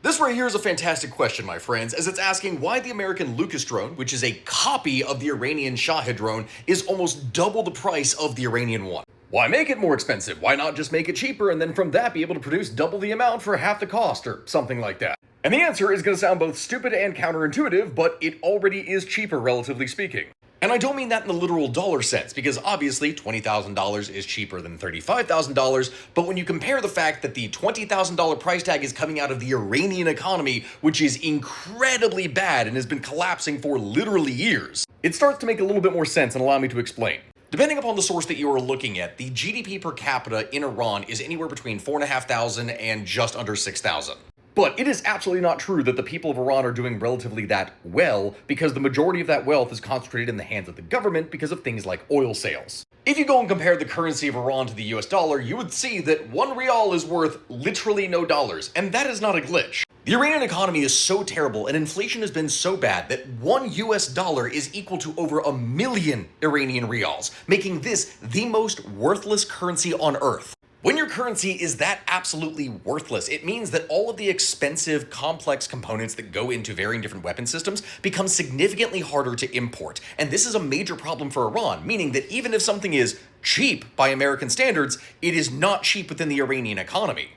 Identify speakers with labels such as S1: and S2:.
S1: This right here is a fantastic question, my friends, as it's asking why the American Lucas drone, which is a copy of the Iranian Shahed drone, is almost double the price of the Iranian one. Why make it more expensive? Why not just make it cheaper and then from that be able to produce double the amount for half the cost or something like that? And the answer is going to sound both stupid and counterintuitive, but it already is cheaper relatively speaking. And I don't mean that in the literal dollar sense, because obviously $20,000 is cheaper than $35,000, but when you compare the fact that the $20,000 price tag is coming out of the Iranian economy, which is incredibly bad and has been collapsing for literally years, it starts to make a little bit more sense, and allow me to explain. Depending upon the source that you are looking at, the GDP per capita in Iran is anywhere between 4,500 and just under 6,000. But it is absolutely not true that the people of Iran are doing relatively that well, because the majority of that wealth is concentrated in the hands of the government because of things like oil sales. If you go and compare the currency of Iran to the US dollar, you would see that 1 rial is worth literally no dollars, and that is not a glitch. The Iranian economy is so terrible and inflation has been so bad that $1 is equal to over 1 million Iranian rials, making this the most worthless currency on earth. When your currency is that absolutely worthless, it means that all of the expensive, complex components that go into varying different weapon systems become significantly harder to import. And this is a major problem for Iran, meaning that even if something is cheap by American standards, it is not cheap within the Iranian economy.